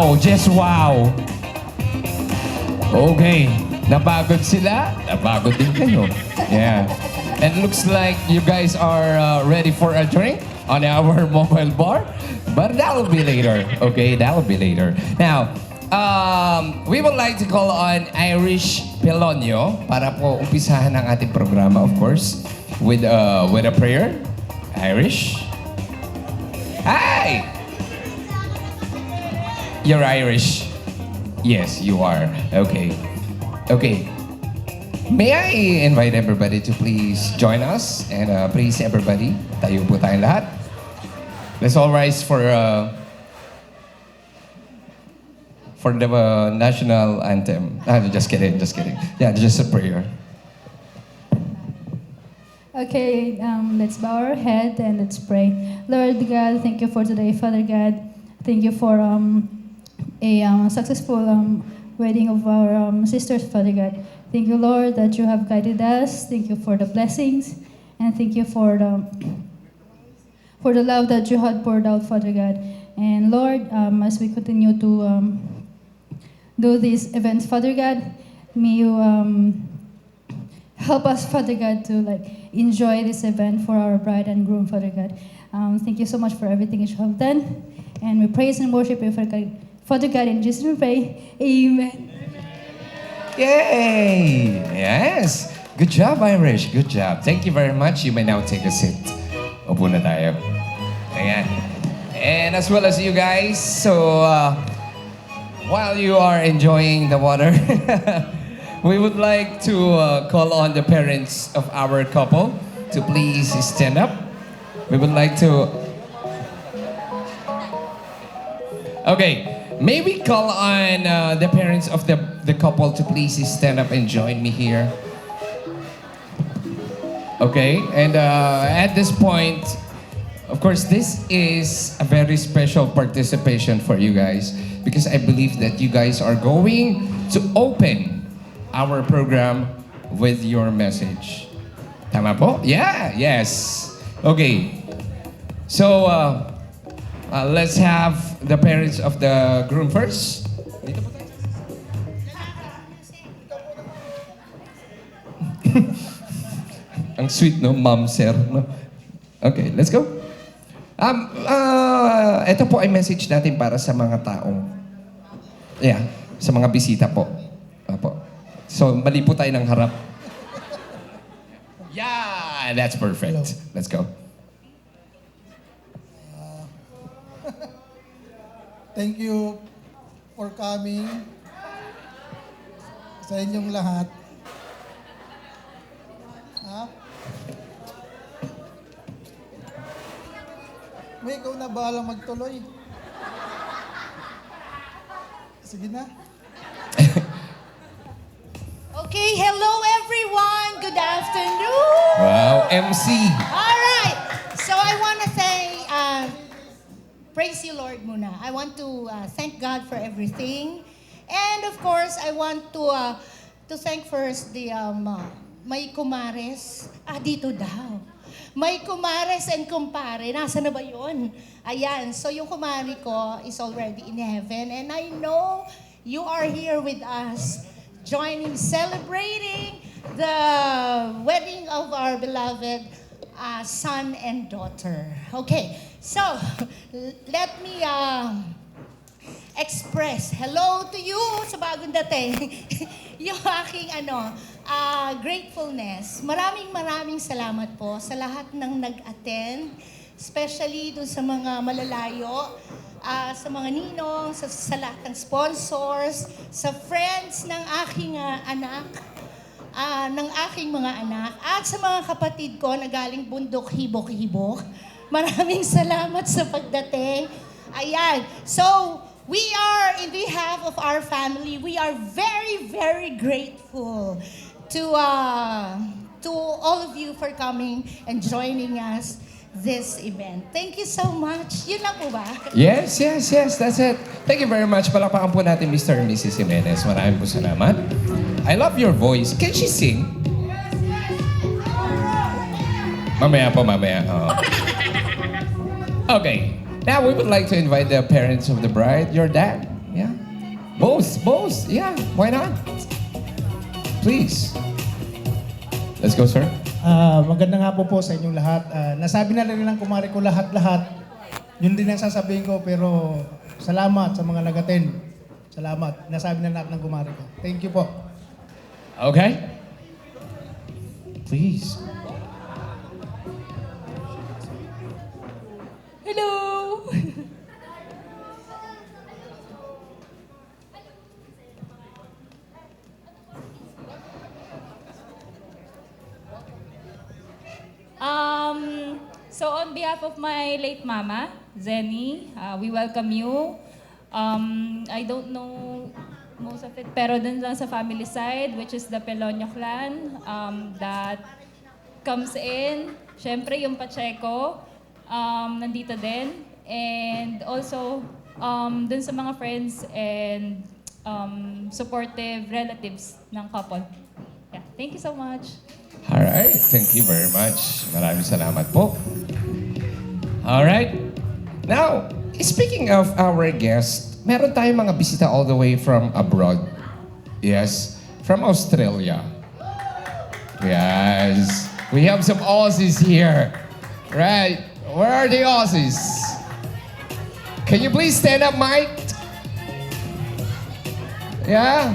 Wow, just wow. Okay, napagod sila, napagod din kayo. Yeah. And looks like you guys are ready for a drink on our mobile bar. But that'll be later, okay? That'll be later. Now, we would like to call on Irish Pelonio para po umpisahan ang ating programa, of course, with a prayer. Irish? Hi! You're Irish. Yes, you are. Okay. Okay. May I invite everybody to please join us? And please, everybody, tayo po tayong lahat. Let's all rise for the national anthem. Just kidding, just kidding. Yeah, just a prayer. Okay, let's bow our head and let's pray. Lord God, thank you for today, Father God. Thank you for a successful wedding of our sisters, Father God. Thank you, Lord, that you have guided us. Thank you for the blessings, and thank you for the love that you had poured out, Father God. And Lord, as we continue to do these events, Father God, may you help us, Father God, to enjoy this event for our bride and groom, Father God. Thank you so much for everything that you have done, and we praise and worship you, Father God. In Jesus' name we pray, Amen. Yay! Yes! Good job, Irish. Good job. Thank you very much. You may now take a seat. Upo na tayo. Ayan. And as well as you guys, so while you are enjoying the water, we would like to call on the parents of our couple to please stand up. We would like to... Okay. May we call on the parents of the couple to please stand up and join me here? Okay, and at this point, of course, this is a very special participation for you guys because I believe that you guys are going to open our program with your message. Tama po? Yeah, yes. Okay, so let's have the parents of the groom first. Dito po tayo. Ang sweet, no? Ma'am, sir, no? Okay, let's go. Ito po ay message natin para sa mga taong, sa mga bisita po. Apo. So, mali po tayo ng harap. Yeah, that's perfect. Let's go. Thank you for coming sa inyong lahat. May ikaw na bahala magtuloy. Sige na. Okay, hello everyone. Good afternoon. Wow, MC. All right. So I want to say, praise you, Lord, muna. I want to thank God for everything. And of course, I want to thank first the may kumares. Dito daw. May kumares and kumpare. Nasa na ba yun? Ayan. So yung kumari ko is already in heaven. And I know you are here with us, joining, celebrating the wedding of our beloved son and daughter. Okay. So, let me express hello to you sa bagong dating. Yung aking gratefulness. Maraming salamat po sa lahat ng nag-attend, especially dun sa mga malalayo, sa mga ninong, sa lahat ng sponsors, sa friends ng aking anak, ng aking mga anak, at sa mga kapatid ko na galing bundok hibok-hibok. Maraming salamat sa pagdating. Ayan. So, we are, in behalf of our family, we are very grateful to all of you for coming and joining us this event. Thank you so much. Yun lang po ba? Yes, that's it. Thank you very much. Palakpakan po natin Mr. and Mrs. Jimenez. Maraming po salamat. I love your voice. Can she sing? Mamaya po, mamaya. Oh. Okay. Now we would like to invite the parents of the bride. Your dad. Yeah. Both. Yeah, why not? Please. Let's go, sir. Maganda nga po sa inyong lahat. Nasabi na rin ng kumari ko lahat-lahat. Yun din ang sasabihin ko, pero salamat sa mga nag-attend. Salamat. Nasabi na lahat ng kumari ko. Thank you po. Okay. Please. Hello! So on behalf of my late mama, Zenny, we welcome you. I don't know most of it, pero dun lang sa family side, which is the Pelonio clan, that comes in. Siyempre, yung Pacheco, nandito din. And also, dun sa mga friends and supportive relatives ng couple. Yeah, thank you so much. All right. Thank you very much. Maraming salamat po. All right. Now, speaking of our guest, meron tayong mga bisita all the way from abroad. Yes, from Australia. Yes. We have some Aussies here. Right. Where are the Aussies? Can you please stand up, Mike? Yeah?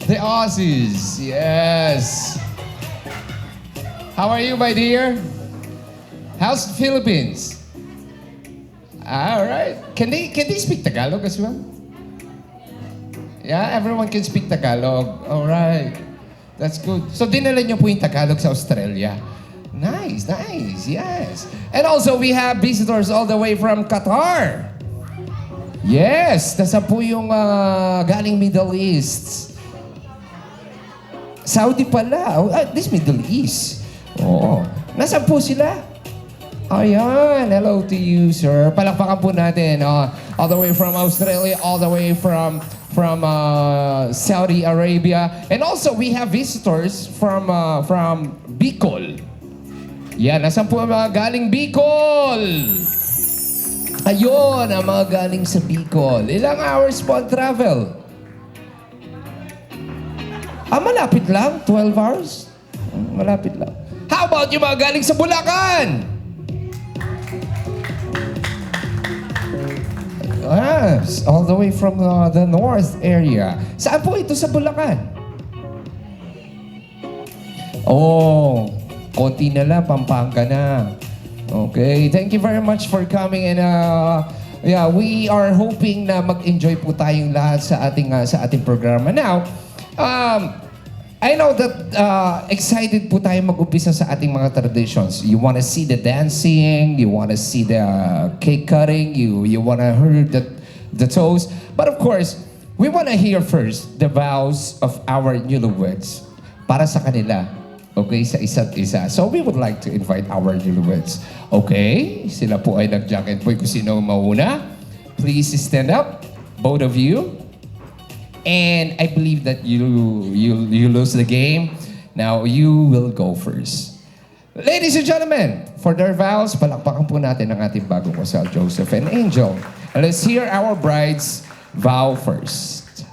The Aussies. Yes. How are you, my dear? How's the Philippines? All right. Can they speak Tagalog as well? Yeah, everyone can speak Tagalog. All right. That's good. So dinala niyo po yung Tagalog sa Australia. Nice. Yes. And also we have visitors all the way from Qatar. Yes, nasa po yung galing Middle East. Saudi pala. This Middle East. Oo. Nasaan po sila? Ayan. Hello to you, sir. Palakpakan po natin. All the way from Australia, all the way from Saudi Arabia. And also, we have visitors from Bicol. Yan. Nasaan po ang mga galing Bicol? Ayun, ang mga galing sa Bicol. Ilang hours po ang travel? Malapit lang. 12 hours? Malapit lang. How about yung mga galing sa Bulacan? All the way from the north area. Saan po ito sa Bulacan? Oh, konti na lang, Pampanga na. Okay, thank you very much for coming and yeah, we are hoping na mag-enjoy po tayong lahat sa ating programa. Now, I know that excited po tayo mag-umpisa sa ating mga traditions. You want to see the dancing, you want to see the cake cutting, you want to hear the toast. But of course, we want to hear first the vows of our newlyweds para sa kanila. Okay, sa isa't isa. So we would like to invite our newlyweds. Okay, sila po ay nag-jacket boy kung sino mauna. Please stand up, both of you. And I believe that you lose the game. Now, you will go first. Ladies and gentlemen, for their vows, palakpakan po natin ang ating bagong kasal, Joseph and Angel. And let's hear our bride's vow first.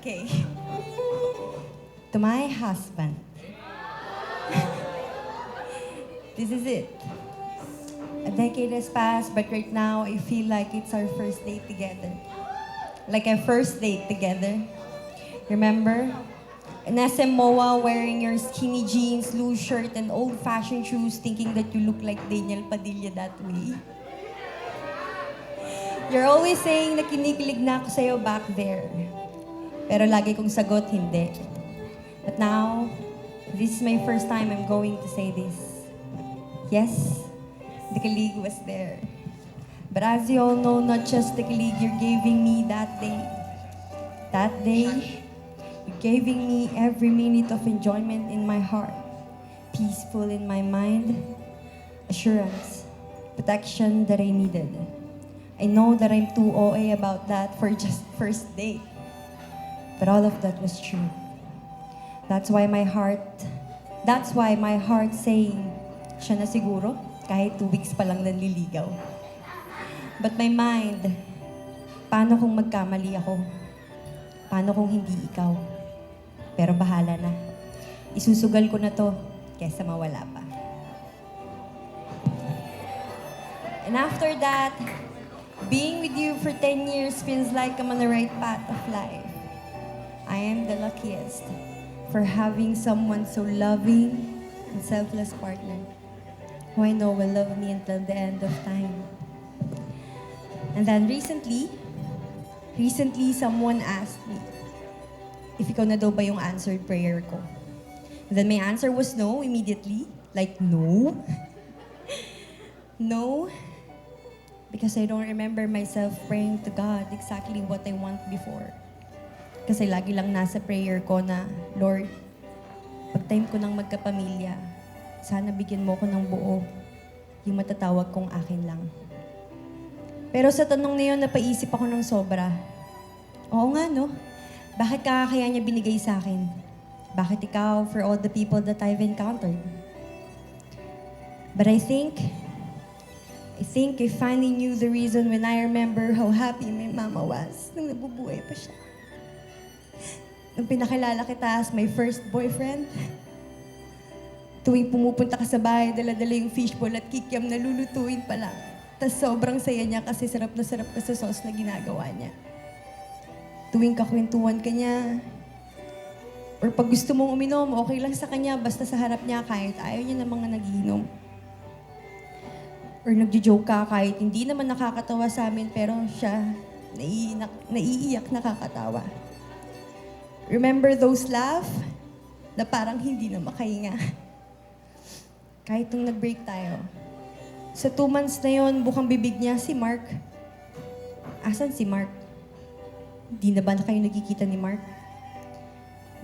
Okay. To my husband. This is it. A decade has passed, but right now I feel like it's our first date together. Like a first date together. Remember? Nasa MOA wearing your skinny jeans, loose shirt, and old-fashioned shoes thinking that you look like Daniel Padilla that way. You're always saying na kinikilig na ako sa'yo back there. Pero lagi kong sagot, hindi. But now, this is my first time I'm going to say this. Yes, the colleague was there. But as you all know, not just the colleague you're giving me that day. That day, you're giving me every minute of enjoyment in my heart, peaceful in my mind, assurance, protection that I needed. I know that I'm too OA about that for just first date. But all of that was true. That's why my heart saying, siya na siguro, kahit 2 weeks pa lang nanliligaw. But my mind, paano kung magkamali ako? Paano kung hindi ikaw? Pero bahala na. Isusugal ko na to kesa mawala pa. And after that, being with you for 10 years feels like I'm on the right path of life. I am the luckiest for having someone so loving and selfless partner who I know will love me until the end of time. And then recently someone asked me if ikaw na daw ba yung answered prayer ko. And then my answer was no immediately. Like, no. No. Because I don't remember myself praying to God exactly what I want before. Kasi lagi lang nasa prayer ko na, Lord, pag time ko nang magkapamilya, sana bigyan mo ko ng buo, yung matatawag kong akin lang. Pero sa tanong na yun, napaisip ako ng sobra. Oo nga, no? Bakit kaya niya binigay sa akin? Bakit ikaw for all the people that I've encountered? But I think I finally knew the reason when I remember how happy my mama was nung nabubuhay pa siya. Nung pinakilala kita as my first boyfriend, tuwing pumupunta ka sa bahay, dala-dala yung fishbowl at kikiam na lulutuin pa lang. Tapos sobrang saya niya kasi sarap na sarap ka sa sauce na ginagawa niya. Tuwing kakwentuhan ka niya, or pag gusto mong uminom, okay lang sa kanya, basta sa harap niya kahit ayaw niya ng mga nagiinom. Or nagjo-joke ka kahit hindi naman nakakatawa sa amin, pero siya, naiiyak, nakakatawa. Remember those laugh na parang hindi na makahinga. Kahit nung nag-break tayo. Sa 2 months na yon, bukang bibig niya, si Mark. Asan si Mark? Hindi na ba na kayo nagkikita ni Mark?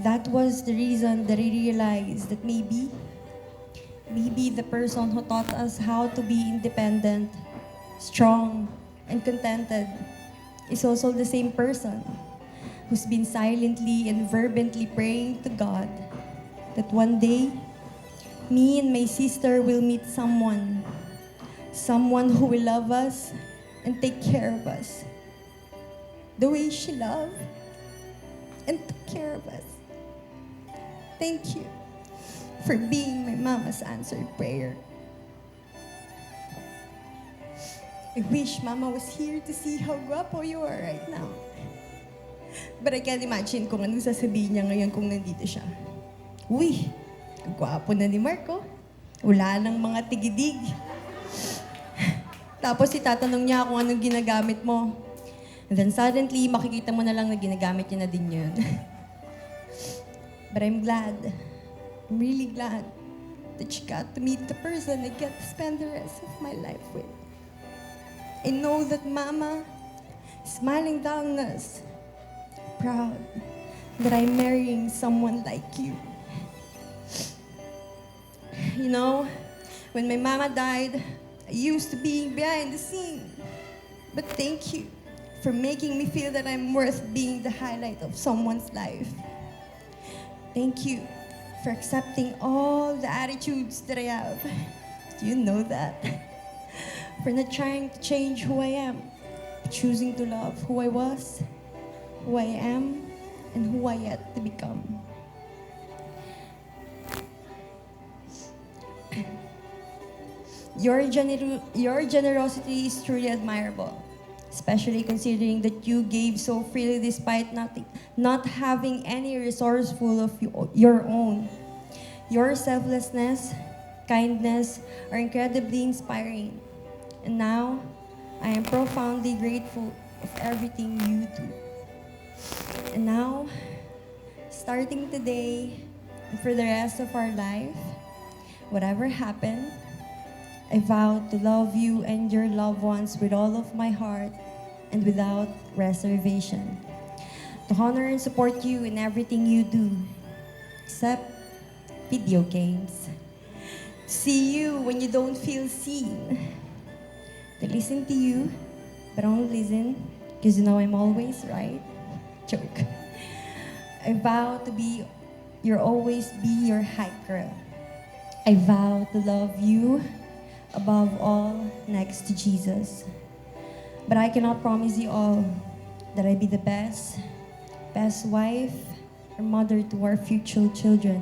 That was the reason that I realized that maybe the person who taught us how to be independent, strong, and contented is also the same person who's been silently and fervently praying to God that one day, me and my sister will meet someone who will love us and take care of us the way she loved and took care of us. Thank you for being my mama's answered prayer. I wish Mama was here to see how guapo you are right now. But I can't imagine kung anong sasabihin niya ngayon kung nandito siya. Uy, ang gwapo na ni Marco. Wala nang mga tigidig. Tapos itatanong niya kung anong ginagamit mo. And then suddenly, makikita mo na lang na ginagamit niya na din yun. But I'm really glad that you got to meet the person I get to spend the rest of my life with. I know that Mama is smiling down on us, proud that I'm marrying someone like you. You know, when my mama died, I used to be behind the scene. But thank you for making me feel that I'm worth being the highlight of someone's life. Thank you for accepting all the attitudes that I have. You know that. For not trying to change who I am, but choosing to love who I was, who I am, and who I yet to become. Your generosity is truly admirable, especially considering that you gave so freely despite not having any resourceful of your own. Your selflessness, kindness are incredibly inspiring. And now, I am profoundly grateful of everything you do. And now, starting today and for the rest of our life, whatever happened, I vow to love you and your loved ones with all of my heart and without reservation. To honor and support you in everything you do, except video games. To see you when you don't feel seen. To listen to you, but only listen because you know I'm always right. Joke. I vow to always be your hype girl. I vow to love you above all next to Jesus. But I cannot promise you all that I be the best wife or mother to our future children.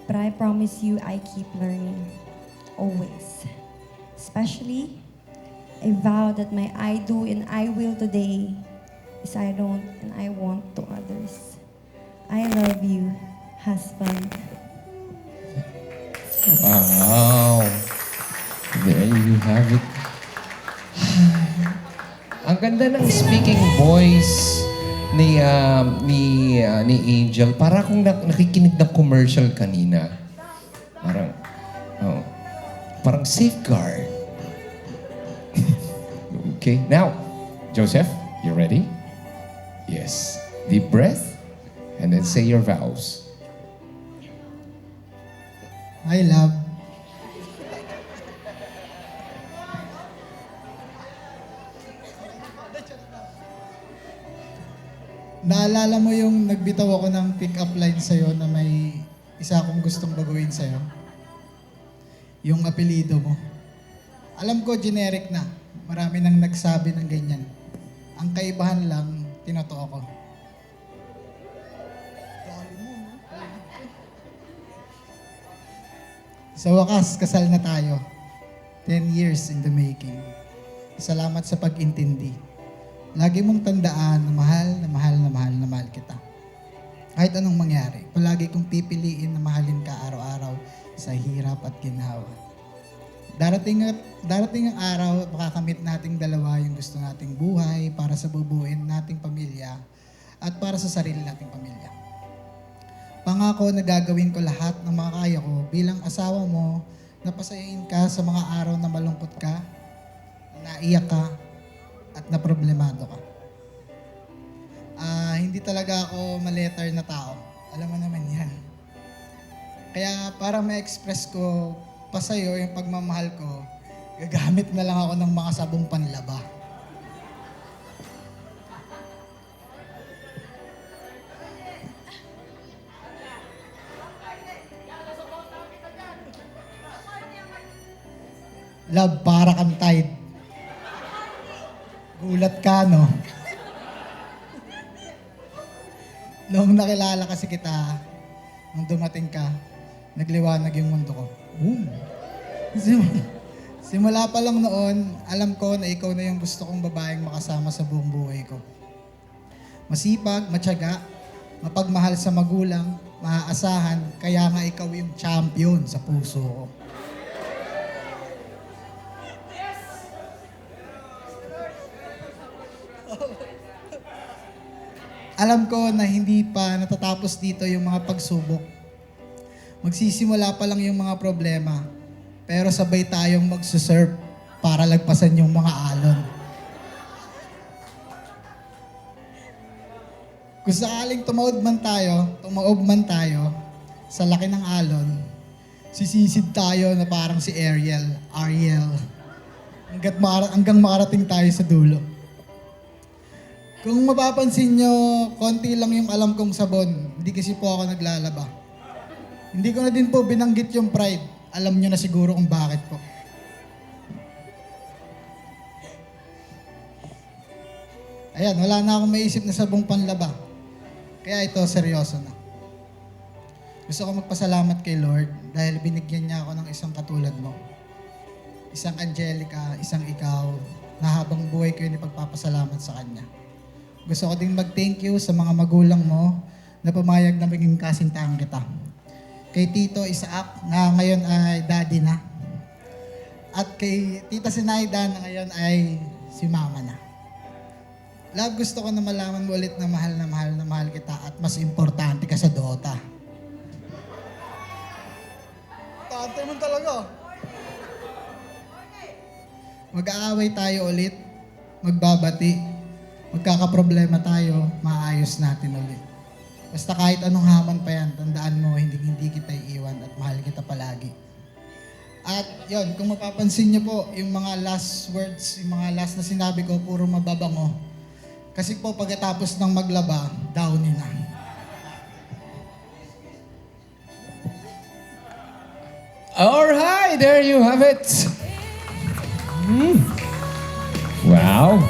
But I promise you I keep learning, always. Especially, I vow that my I do and I will today is I don't and I want to others. I love you, husband. Wow. There you have it. Ang ganda ng speaking voice ni Angel. Para akong nakikinig ng commercial kanina. Parang safeguard. Okay, now, Joseph, you ready? Yes. Deep breath, and then say your vows. I love. Naalala mo yung nagbitaw ako ng pick-up line sa'yo na may isa akong gustong baguhin sa'yo? Yung apelido mo. Alam ko, generic na. Marami nang nagsabi ng ganyan. Ang kaibahan lang, tinotoo ko. Sa wakas, kasal na tayo. 10 years in the making. Salamat sa pag-intindi. Lagi mong tandaan na mahal na mahal na mahal na mahal kita. Kahit anong mangyari, palagi kong pipiliin na mahalin ka araw-araw sa hirap at ginhawa. Darating ang araw at makakamit nating dalawa yung gusto nating buhay para sa bubuin nating pamilya at para sa sarili nating pamilya. Pangako na gagawin ko lahat ng makakaya ko bilang asawa mo na pasayain ka sa mga araw na malungkot ka, naiyak ka, at na problemado ka. Hindi talaga ako maletter na tao. Alam mo naman yan. Kaya para ma-express ko pa sa'yo yung pagmamahal ko, gagamit na lang ako ng mga sabong panlaba. Love, para kang tide. Gulat ka, no? Noong nakilala kasi kita, nung dumating ka, nagliwanag yung mundo ko. Boom! Simula pa lang noon, alam ko na ikaw na yung gusto kong babaeng makasama sa buong buhay ko. Masipag, matyaga, mapagmahal sa magulang, maaasahan, kaya nga ikaw yung champion sa puso ko. Alam ko na hindi pa natatapos dito yung mga pagsubok. Magsisimula pa lang yung mga problema, pero sabay tayong magsusurf para lagpasan yung mga alon. Kung sakaling tumaob man tayo sa laki ng alon, sisisid tayo na parang si Ariel, hanggang makarating tayo sa dulo. Kung mapapansin nyo, konti lang yung alam kong sabon. Hindi kasi po ako naglalaba. Hindi ko na din po binanggit yung pride. Alam nyo na siguro kung bakit po. Ayan, wala na akong maisip na sabong panlaba. Kaya ito, seryoso na. Gusto ko magpasalamat kay Lord dahil binigyan niya ako ng isang katulad mo. Isang Angelica, isang ikaw, na habang buhay ko yun ipagpapasalamat sa Kanya. Gusto ko din mag-thank you sa mga magulang mo na pumayag na maging kasintahan kita. Kay Tito Isaac na ngayon ay daddy na. At kay Tita Sinaida na ngayon ay si mama na. Love, gusto ko na malaman mo ulit na mahal na mahal na mahal kita at mas importante ka sa Dota. Tante mo talaga. Mag-aaway tayo ulit, magbabati, magkakaproblema tayo, maayos natin ulit. Basta kahit anong haman pa yan, tandaan mo, hindi kita iiwan at mahal kita palagi. At yon, kung mapapansin niyo po, yung mga last words, yung mga last na sinabi ko, puro mababango. Kasi po pagkatapos ng maglaba, downy na. Alright, there you have it. Wow.